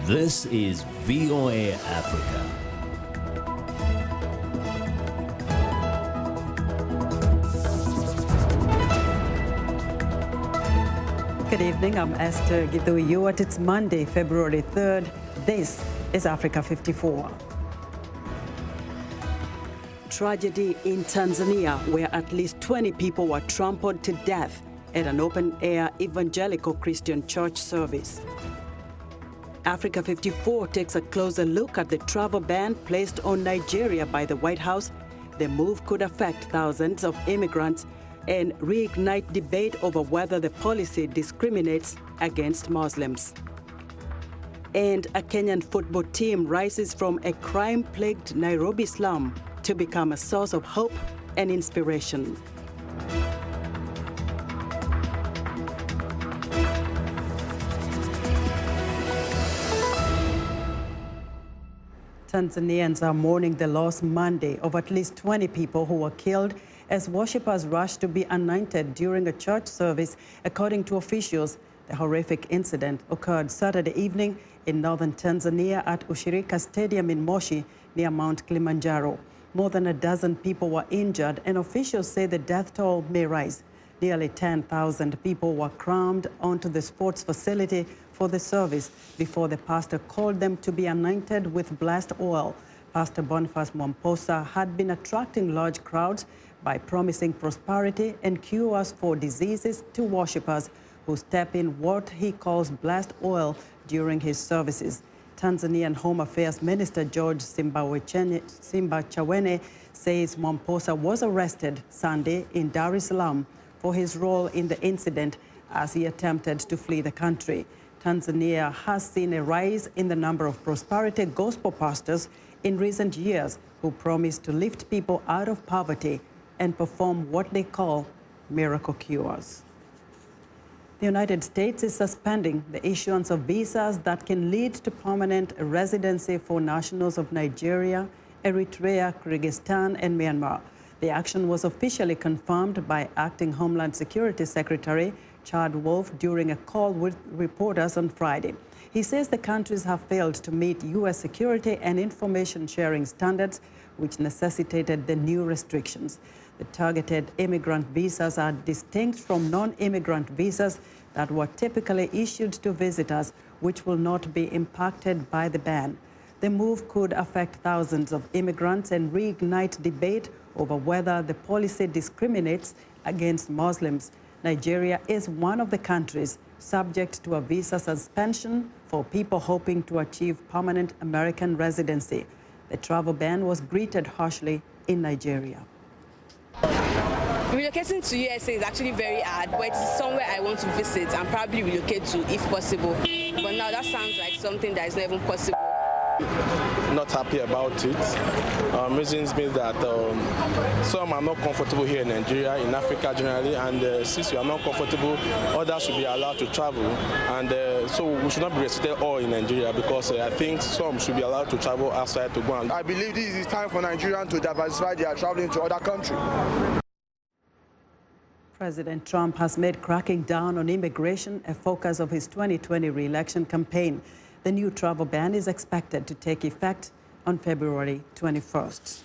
This is VOA Africa. Good evening, I'm Esther Githui. It's Monday, February 3rd. This is Africa 54. Tragedy in Tanzania, where at least 20 people were trampled to death at an open-air evangelical Christian church service. Africa 54 takes a closer look at the travel ban placed on Nigeria by the White House. The move could affect thousands of immigrants and reignite debate over whether the policy discriminates against Muslims. And a Kenyan football team rises from a crime-plagued Nairobi slum to become a source of hope and inspiration. Tanzanians are mourning the loss Monday of at least 20 people who were killed as worshippers rushed to be anointed during a church service. According to officials, the horrific incident occurred Saturday evening in northern Tanzania at Ushirika Stadium in Moshi near Mount Kilimanjaro. More than a dozen people were injured, and officials say the death toll may rise. Nearly 10,000 people were crammed onto the sports facility for the service before the pastor called them to be anointed with blessed oil. Pastor Boniface Mwamposa had been attracting large crowds by promising prosperity and cures for diseases to worshippers who step in what he calls blessed oil during his services. Tanzanian Home Affairs Minister George Simbachawene says Mwamposa was arrested Sunday in Dar es Salaam for his role in the incident as he attempted to flee the country. Tanzania has seen a rise in the number of prosperity gospel pastors in recent years who promise to lift people out of poverty and perform what they call miracle cures. The United States is suspending the issuance of visas that can lead to permanent residency for nationals of Nigeria, Eritrea, Kyrgyzstan, and Myanmar. The action was officially confirmed by Acting Homeland Security Secretary Chad Wolf during a call with reporters on Friday. He says the countries have failed to meet U.S. security and information sharing standards, which necessitated the new restrictions. The targeted immigrant visas are distinct from non-immigrant visas that were typically issued to visitors, which will not be impacted by the ban. The move could affect thousands of immigrants and reignite debate over whether the policy discriminates against Muslims. Nigeria is one of the countries subject to a visa suspension for people hoping to achieve permanent American residency. The travel ban was greeted harshly in Nigeria. Relocating to USA is actually very hard, but it's somewhere I want to visit and probably relocate to if possible. But now that sounds like something that is not even possible. Not happy about it. Reasons means that some are not comfortable here in Nigeria, in Africa generally, and since we are not comfortable, others should be allowed to travel. And so we should not be restricted all in Nigeria, because I think some should be allowed to travel outside to go and... I believe this is time for Nigerians to diversify their traveling to other countries. President Trump has made cracking down on immigration a focus of his 2020 re-election campaign. The new travel ban is expected to take effect on February 21st.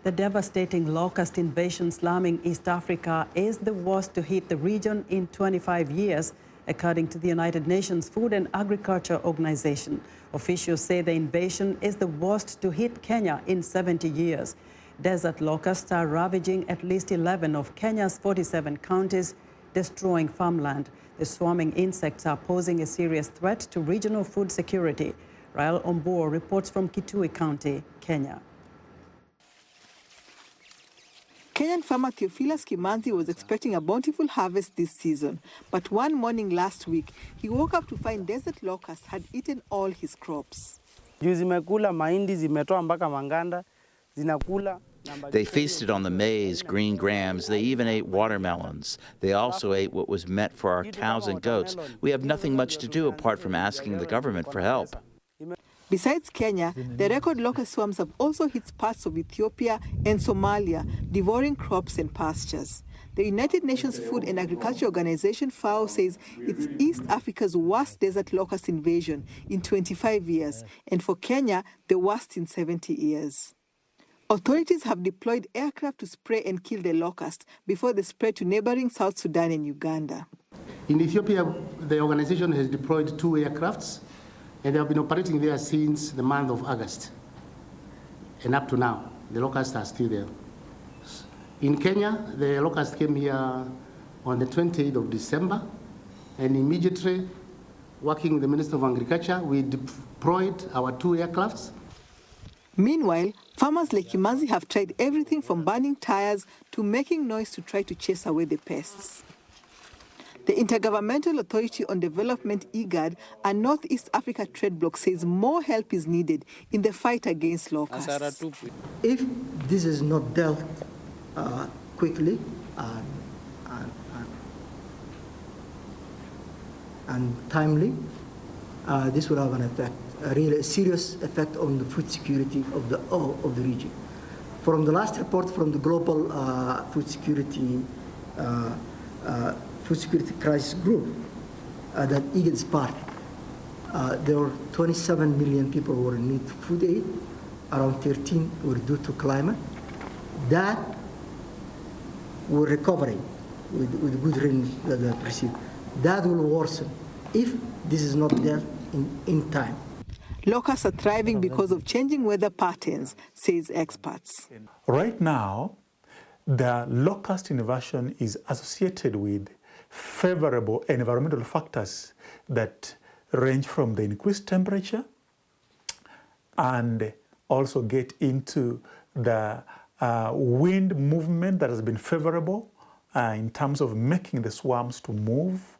The devastating Locust invasion slamming East Africa is the worst to hit the region in 25 years, according to the United Nations Food and Agriculture Organization. Officials say the invasion is the worst to hit Kenya in 70 years. Desert locusts are ravaging at least 11 of Kenya's 47 counties, destroying farmland. The swarming insects are posing a serious threat to regional food security. Rael Ombor reports from Kitui County, Kenya. Kenyan farmer Theophilus Kimanzi was expecting a bountiful harvest this season, but one morning last week, he woke up to find desert locusts had eaten all his crops. They feasted on the maize, green grams. They even ate watermelons. They also ate what was meant for our cows and goats. We have nothing much to do apart from asking the government for help. Besides Kenya, the record locust swarms have also hit parts of Ethiopia and Somalia, devouring crops and pastures. The United Nations Food and Agriculture Organization, FAO, says it's East Africa's worst desert locust invasion in 25 years, and for Kenya, the worst in 70 years. Authorities have deployed aircraft to spray and kill the locust before they spread to neighboring South Sudan and Uganda. In Ethiopia, the organization has deployed 2 aircrafts, and they have been operating there since the month of August. And up to now, the locusts are still there. In Kenya, the locust came here on the 28th of December, and immediately, working with the Minister of Agriculture, we deployed our 2 aircrafts. Meanwhile, farmers like Kimanzi have tried everything from burning tires to making noise to try to chase away the pests. The Intergovernmental Authority on Development, IGAD, and Northeast Africa Trade Bloc says more help is needed in the fight against locusts. If this is not dealt quickly and timely, this will have an effect, a really serious effect on the food security of the region. From the last report from the Global Food Security Crisis Group that IGAD is part, there were 27 million people who were in need of food aid, around 13 were due to climate. That we're recovering with good rain that we have received. That will worsen if this is not dealt in time. Locusts are thriving because of changing weather patterns, says experts. Right now, the locust invasion is associated with favorable environmental factors that range from the increased temperature and also get into the wind movement that has been favorable in terms of making the swarms to move,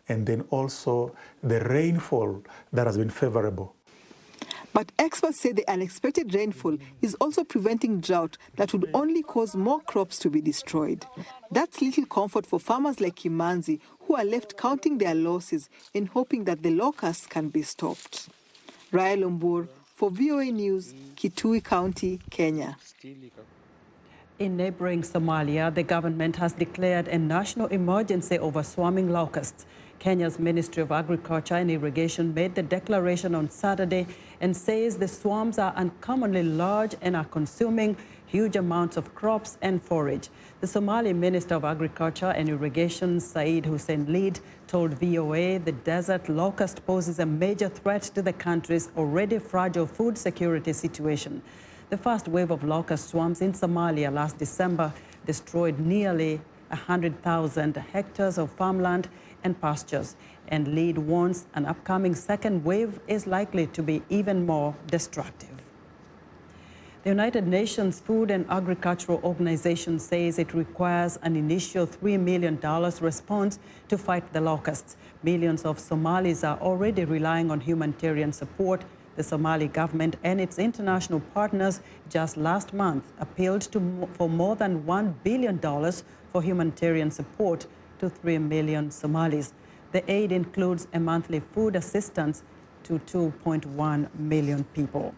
and then also the rainfall that has been favorable. But experts say the unexpected rainfall is also preventing drought that would only cause more crops to be destroyed. That's little comfort for farmers like Kimanzi, who are left counting their losses and hoping that the locusts can be stopped. Raya Lumbur for VOA News, Kitui County, Kenya. In neighboring Somalia, the government has declared a national emergency over swarming locusts. Kenya's Ministry of Agriculture and Irrigation made the declaration on Saturday and says the swarms are uncommonly large and are consuming huge amounts of crops and forage. The Somali Minister of Agriculture and Irrigation, Said Hussein Lead, told VOA the desert locust poses a major threat to the country's already fragile food security situation. The first wave of locust swarms in Somalia last December destroyed nearly 100,000 hectares of farmland and pastures, and Lead warns an upcoming second wave is likely to be even more destructive. The United Nations Food and Agricultural Organization says it requires an initial $3 million response to fight the locusts. Millions of Somalis are already relying on humanitarian support. The Somali government and its international partners just last month appealed for more than $1 billion for humanitarian support to 3 million Somalis. The aid includes a monthly food assistance to 2.1 million people.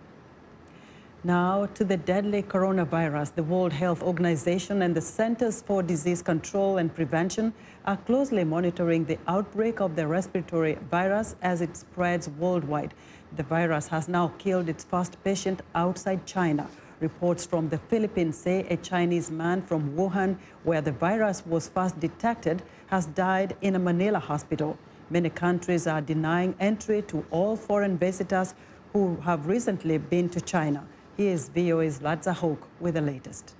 Now to the deadly coronavirus. The World Health Organization and the Centers for Disease Control and Prevention are closely monitoring the outbreak of the respiratory virus as it spreads worldwide. The virus has now killed its first patient outside China. Reports from the Philippines say a Chinese man from Wuhan, where the virus was first detected, has died in a Manila hospital. Many countries are denying entry to all foreign visitors who have recently been to China. Here's VOA's Ladza Hoke with the latest.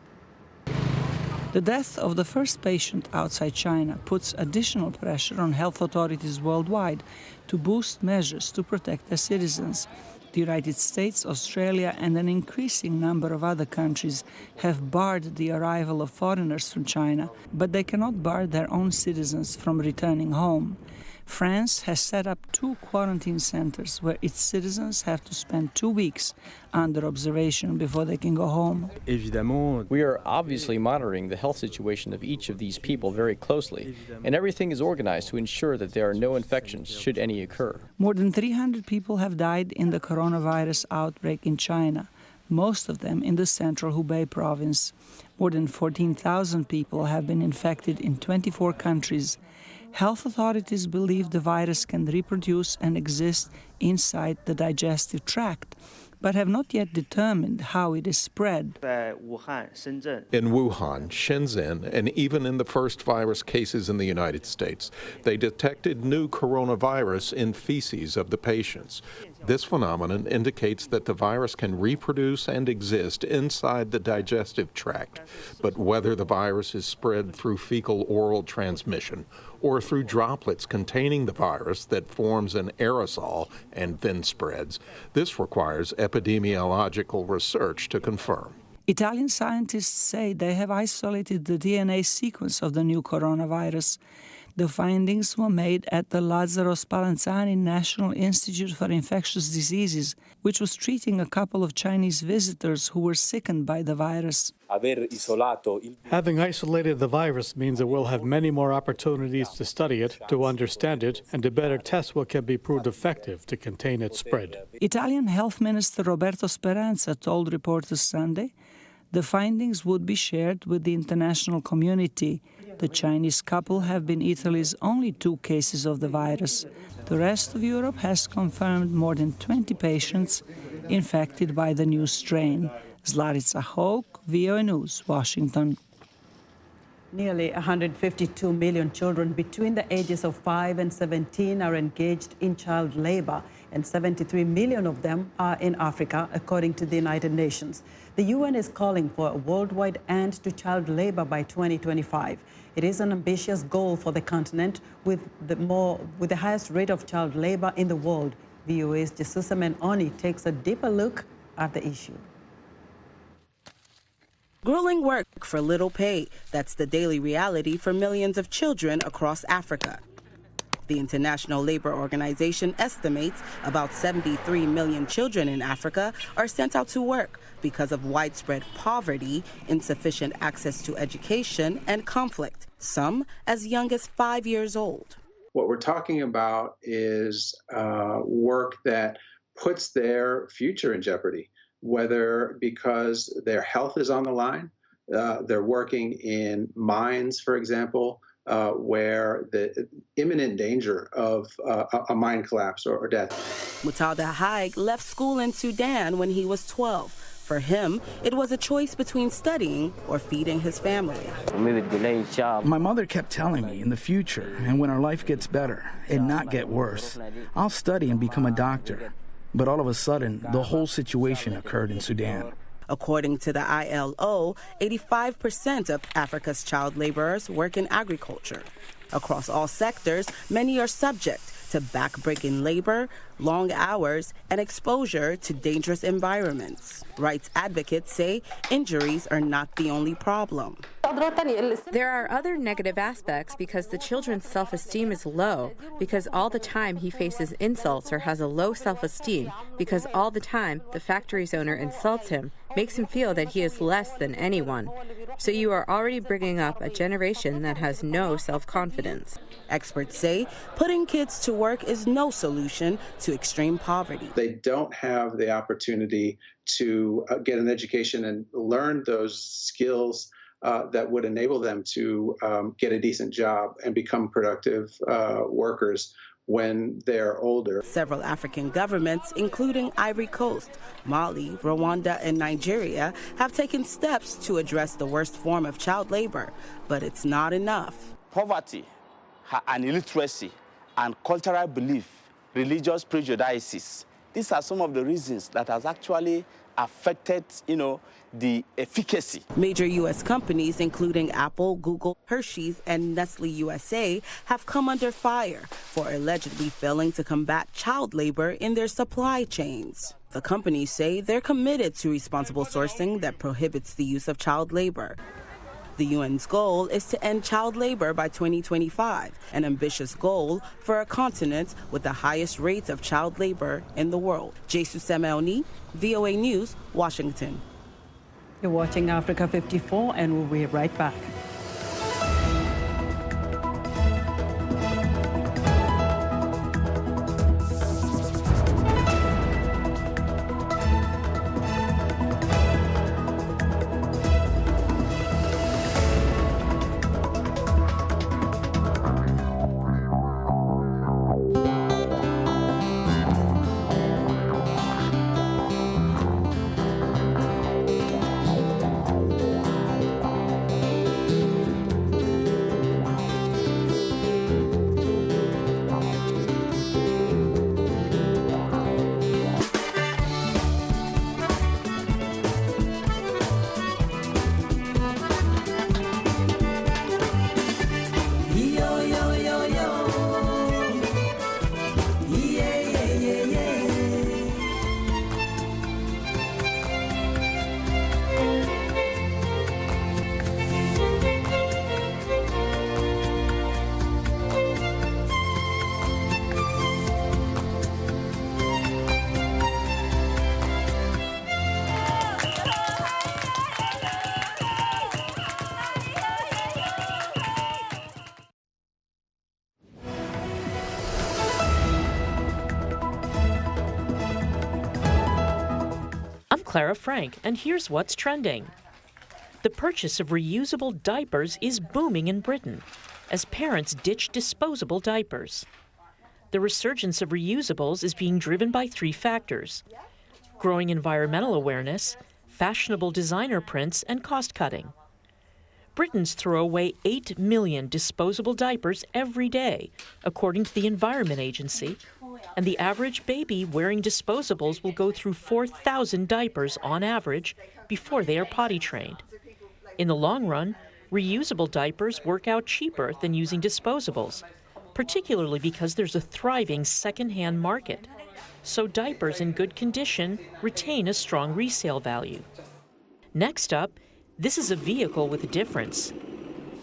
The death of the first patient outside China puts additional pressure on health authorities worldwide to boost measures to protect their citizens. The United States, Australia, and an increasing number of other countries have barred the arrival of foreigners from China, but they cannot bar their own citizens from returning home. France has set up 2 quarantine centers where its citizens have to spend 2 weeks under observation before they can go home. We are obviously monitoring the health situation of each of these people very closely, and everything is organized to ensure that there are no infections should any occur. More than 300 people have died in the coronavirus outbreak in China, most of them in the central Hubei province. More than 14,000 people have been infected in 24 countries. Health authorities believe the virus can reproduce and exist inside the digestive tract, but have not yet determined how it is spread. In Wuhan, Shenzhen, and even in the first virus cases in the United States, they detected new coronavirus in feces of the patients. This phenomenon indicates that the virus can reproduce and exist inside the digestive tract, but whether the virus is spread through fecal-oral transmission or through droplets containing the virus that forms an aerosol and then spreads, this requires epidemiological research to confirm. Italian scientists say they have isolated the DNA sequence of the new coronavirus. The findings were made at the Lazzaro Spallanzani National Institute for Infectious Diseases, which was treating a couple of Chinese visitors who were sickened by the virus. Having isolated the virus means that we'll have many more opportunities to study it, to understand it, and to better test what can be proved effective to contain its spread. Italian Health Minister Roberto Speranza told reporters Sunday the findings would be shared with the international community. The Chinese couple have been Italy's only 2 cases of the virus. The rest of Europe has confirmed more than 20 patients infected by the new strain. Zlarica Hoke, VOA News, Washington. Nearly 152 million children between the ages of 5 and 17 are engaged in child labor, and 73 million of them are in Africa, according to the United Nations. The UN is calling for a worldwide end to child labor by 2025. It is an ambitious goal for the continent with the highest rate of child labor in the world. VOA's Jesusamen Oni takes a deeper look at the issue. Grueling work for little pay. That's the daily reality for millions of children across Africa. The International Labor Organization estimates about 73 million children in Africa are sent out to work because of widespread poverty, insufficient access to education, and conflict, some as young as 5 years old. What we're talking about is work that puts their future in jeopardy, whether because their health is on the line, they're working in mines, for example, where the imminent danger of a mine collapse or death. Mutada Haig left school in Sudan when he was 12. For him, it was a choice between studying or feeding his family. My mother kept telling me in the future, and when our life gets better and not get worse, I'll study and become a doctor. But all of a sudden, the whole situation occurred in Sudan. According to the ILO, 85% of Africa's child laborers work in agriculture. Across all sectors, many are subject to backbreaking labor, long hours, and exposure to dangerous environments. Rights advocates say injuries are not the only problem. There are other negative aspects because the children's self-esteem is low, because all the time he faces insults or has a low self-esteem, because all the time the factory's owner insults him, makes him feel that he is less than anyone. So you are already bringing up a generation that has no self-confidence. Experts say putting kids to work is no solution to extreme poverty. They don't have the opportunity to get an education and learn those skills that would enable them to get a decent job and become productive workers when they're older. Several African governments, including Ivory Coast, Mali, Rwanda, and Nigeria, have taken steps to address the worst form of child labor, but it's not enough. Poverty and illiteracy and cultural belief, religious prejudices, these are some of the reasons that has actually affected, the efficacy. Major U.S. companies, including Apple, Google, Hershey's, and Nestle USA, have come under fire for allegedly failing to combat child labor in their supply chains. The companies say they're committed to responsible sourcing that prohibits the use of child labor. The UN's goal is to end child labor by 2025, an ambitious goal for a continent with the highest rates of child labor in the world. Jesusamen Oni, VOA News, Washington. You're watching Africa 54, and we'll be right back. Clara Frank, and here's what's trending. The purchase of reusable diapers is booming in Britain as parents ditch disposable diapers. The resurgence of reusables is being driven by 3 factors: growing environmental awareness, fashionable designer prints, and cost cutting. Britons throw away 8 million disposable diapers every day, according to the Environment Agency, and the average baby wearing disposables will go through 4,000 diapers on average before they are potty trained. In the long run, reusable diapers work out cheaper than using disposables, particularly because there's a thriving second-hand market. So diapers in good condition retain a strong resale value. Next up, this is a vehicle with a difference.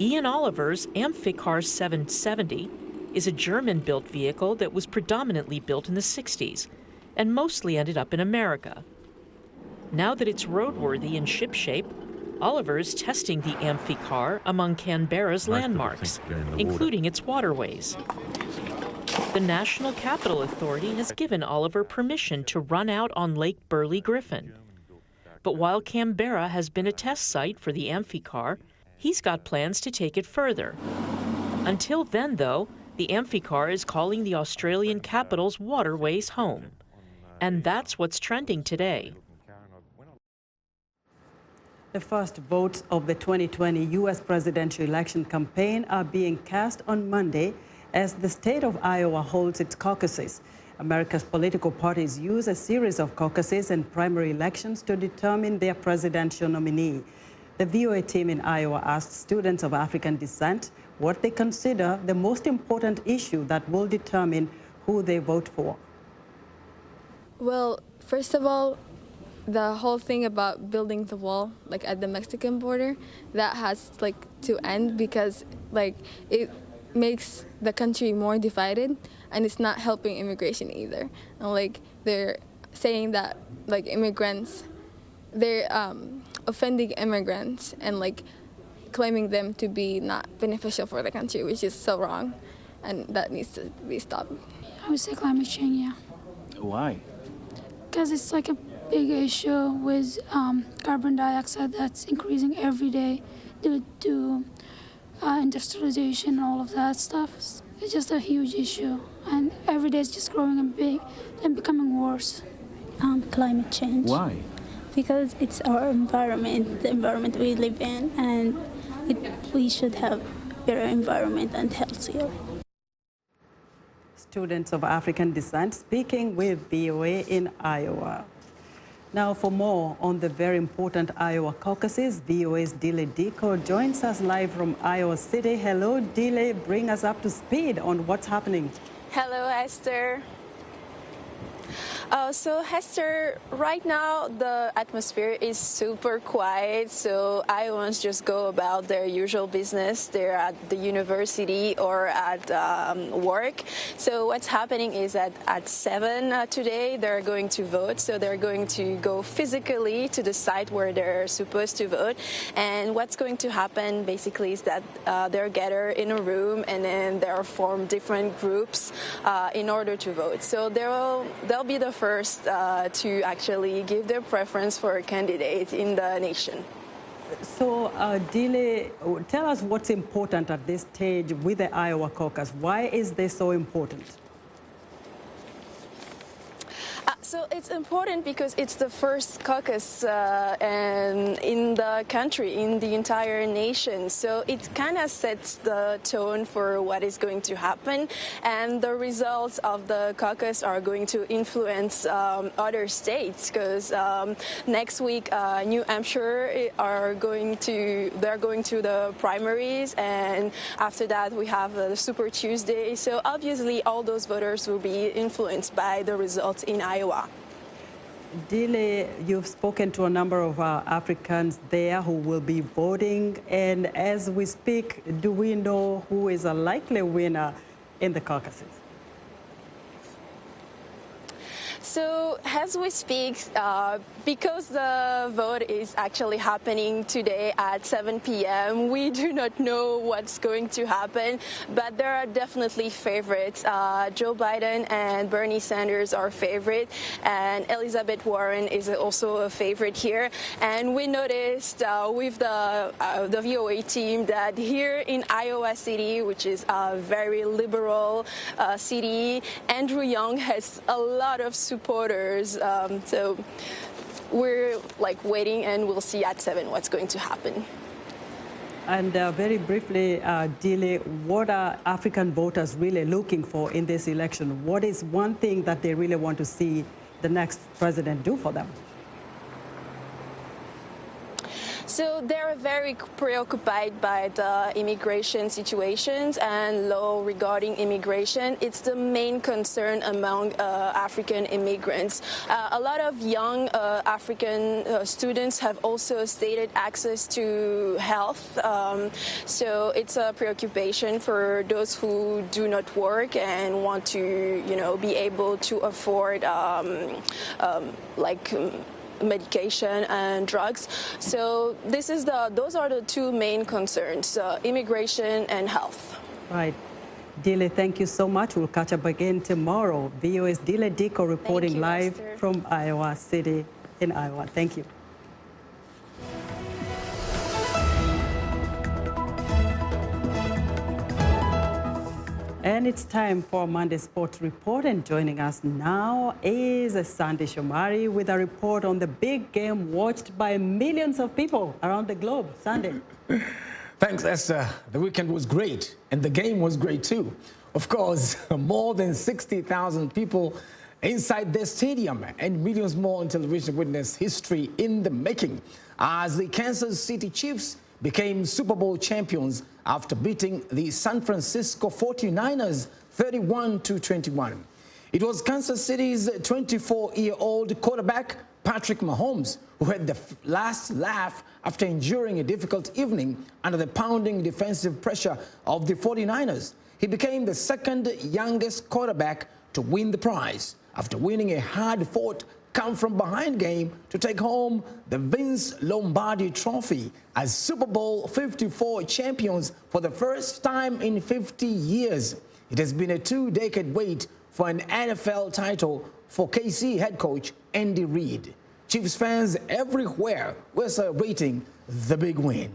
Ian Oliver's Amphicar 770 is a German-built vehicle that was predominantly built in the 60s and mostly ended up in America. Now that it's roadworthy and shipshape, Oliver is testing the Amphicar among Canberra's landmarks, including its waterways. The National Capital Authority has given Oliver permission to run out on Lake Burley Griffin. But while Canberra has been a test site for the Amphicar, he's got plans to take it further. Until then, though, the Amphicar is calling the Australian capital's waterways home. And that's what's trending today. The first votes of the 2020 U.S. presidential election campaign are being cast on Monday as the state of Iowa holds its caucuses. America's political parties use a series of caucuses and primary elections to determine their presidential nominee. The VOA team in Iowa asked students of African descent what they consider the most important issue that will determine who they vote for. Well, first of all, the whole thing about building the wall, like at the Mexican border, that has to end because it makes the country more divided, and it's not helping immigration either. And they're saying that immigrants, they're offending immigrants and claiming them to be not beneficial for the country, which is so wrong, and that needs to be stopped. I would say climate change, yeah. Why? Because it's a big issue with carbon dioxide that's increasing every day due to industrialization and all of that stuff. It's just a huge issue, and every day it's just growing and big and becoming worse. Climate change. Why? Because it's our environment, the environment we live in, and we should have better environment and healthier. Students of African descent speaking with VOA in Iowa. Now, for more on the very important Iowa caucuses, VOA's Dile Diko joins us live from Iowa City. Hello, Dile. Bring us up to speed on what's happening. Hello, Esther. So Hester, right now the atmosphere is super quiet, so Iowans just go about their usual business. They're at the university or at work. So what's happening is that at 7 today they're going to vote, so they're going to go physically to the site where they're supposed to vote. And what's going to happen basically is that they're gathered in a room and then they'll form different groups in order to vote. So they'll be the first to actually give their preference for a candidate in the nation. So, Dile, tell us what's important at this stage with the Iowa caucus. Why is this so important? So it's important because it's the first caucus in the country, in the entire nation. So it kind of sets the tone for what is going to happen. And the results of the caucus are going to influence other states because next week, New Hampshire they're going to the primaries. And after that, we have the Super Tuesday. So obviously, all those voters will be influenced by the results in Iowa. Dile, you've spoken to a number of Africans there who will be voting, and as we speak, do we know who is a likely winner in the caucuses? So as we speak, because the vote is actually happening today at 7 p.m., we do not know what's going to happen, but there are definitely favorites. Joe Biden and Bernie Sanders are favorite, and Elizabeth Warren is also a favorite here. And we noticed with the VOA team that here in Iowa City, which is a very liberal city, Andrew Young has a lot of supporters. So we're like waiting, and we'll see at 7 what's going to happen. And very briefly, Dile, what are African voters really looking for in this election? What is one thing that they really want to see the next president do for them? So they're very preoccupied by the immigration situations and law regarding immigration. It's the main concern among African immigrants. A lot of young African students have also stated access to health. So it's a preoccupation for those who do not work and want to, be able to afford medication and drugs. So those are the two main concerns, immigration and health. Right. Dile, thank you so much. We'll catch up again tomorrow. VOA's Dile Diko reporting live from Iowa City in Iowa. Thank you. And it's time for Monday Sports Report, and joining us now is Sandy Shomari with a report on the big game watched by millions of people around the globe. Sandy. Thanks, Esther. The weekend was great, and the game was great too. Of course, more than 60,000 people inside the stadium and millions more on television witnessed history in the making as the Kansas City Chiefs became Super Bowl champions after beating the San Francisco 49ers 31-21. It was Kansas City's 24-year-old quarterback, Patrick Mahomes, who had the last laugh after enduring a difficult evening under the pounding defensive pressure of the 49ers. He became the second youngest quarterback to win the prize after winning a hard-fought come-from-behind game to take home the Vince Lombardi Trophy as Super Bowl 54 champions for the first time in 50 years. It has been a two-decade wait for an NFL title for KC head coach Andy Reid. Chiefs fans everywhere were celebrating the big win.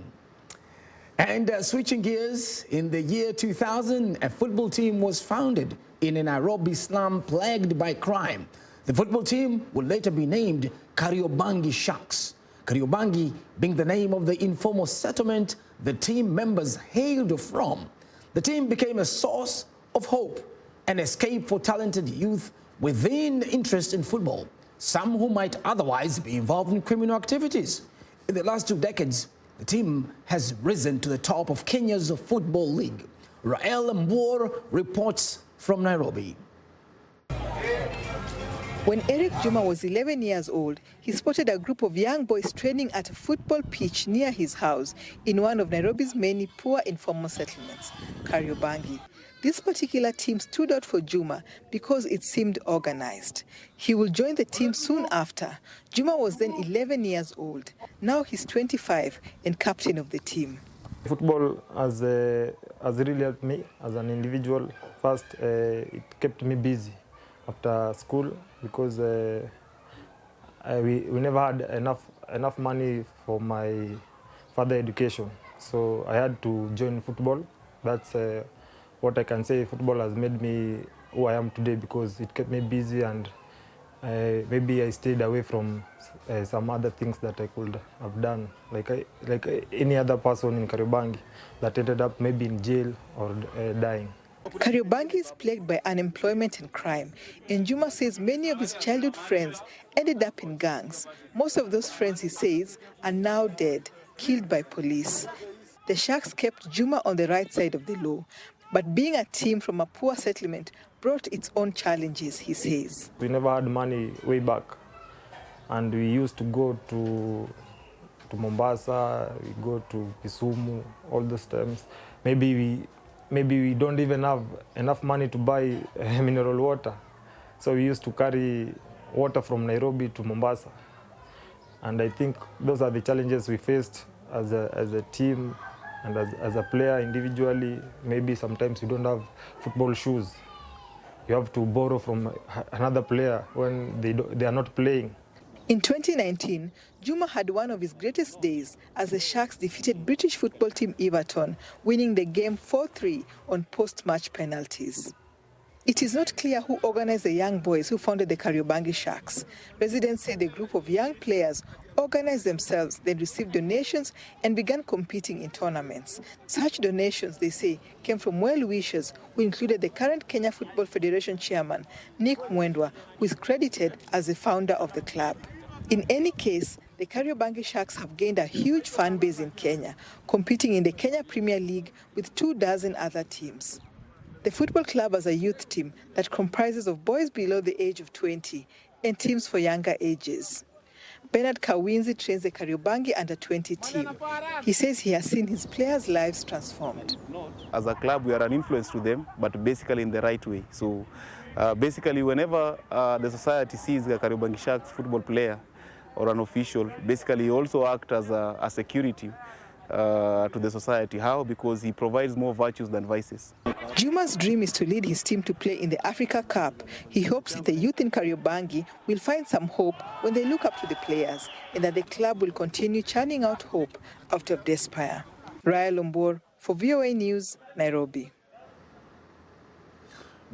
And switching gears, in the year 2000, a football team was founded in a Nairobi slum plagued by crime. The football team would later be named Kariobangi Sharks. Kariobangi being the name of the informal settlement the team members hailed from. The team became a source of hope, an escape for talented youth within interest in football, some who might otherwise be involved in criminal activities. In the last 2 decades, the team has risen to the top of Kenya's football league. Rael Moore reports from Nairobi. When Eric Juma was 11 years old, he spotted a group of young boys training at a football pitch near his house in one of Nairobi's many poor informal settlements, Kariobangi. This particular team stood out for Juma because it seemed organized. He will join the team soon after. Juma was then 11 years old. Now he's 25 and captain of the team. Football has really helped me as an individual. First, it kept me busy after school because we never had enough money for my further education. So I had to join football. That's what I can say. Football has made me who I am today because it kept me busy, and maybe I stayed away from some other things that I could have done, like any other person in Kariobangi that ended up maybe in jail or dying. Kariobangi is plagued by unemployment and crime, and Juma says many of his childhood friends ended up in gangs. Most of those friends, he says, are now dead, killed by police. The Sharks kept Juma on the right side of the law, but being a team from a poor settlement brought its own challenges, he says. We never had money way back, and we used to go to Mombasa, we go to Kisumu, all those times. Maybe we don't even have enough money to buy mineral water. So we used to carry water from Nairobi to Mombasa. And I think those are the challenges we faced as a team and as a player individually. Maybe sometimes you don't have football shoes. You have to borrow from another player when they are not playing. In 2019, Juma had one of his greatest days as the Sharks defeated British football team Everton, winning the game 4-3 on post-match penalties. It is not clear who organized the young boys who founded the Kariobangi Sharks. Residents say the group of young players organized themselves, then received donations and began competing in tournaments. Such donations, they say, came from well-wishers who included the current Kenya Football Federation chairman, Nick Mwendwa, who is credited as the founder of the club. In any case, the Kariobangi Sharks have gained a huge fan base in Kenya, competing in the Kenya Premier League with 24 other teams. The football club has a youth team that comprises of boys below the age of 20 and teams for younger ages. Bernard Kawinzi trains the Kariobangi under-20 team. He says he has seen his players' lives transformed. As a club, we are an influence to them, but basically in the right way. So basically, whenever the society sees a Kariobangi Sharks football player or an official, basically he also acts as a security to the society. How? Because he provides more virtues than vices. Juma's dream is to lead his team to play in the Africa Cup. He hopes that the youth in Kariobangi will find some hope when they look up to the players and that the club will continue churning out hope out of despair. Raya Lombor for VOA News, Nairobi.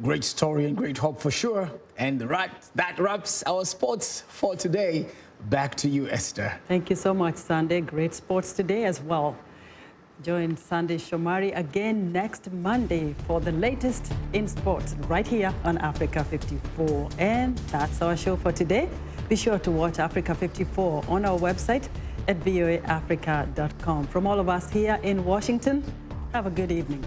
Great story and great hope for sure. And that wraps our sports for today. Back to you, Esther. Thank you so much, Sunday. Great sports today as well. Join Sunday Shomari again next Monday for the latest in sports right here on Africa 54. And that's our show for today. Be sure to watch Africa 54 on our website at voaafrica.com. From all of us here in Washington, have a good evening.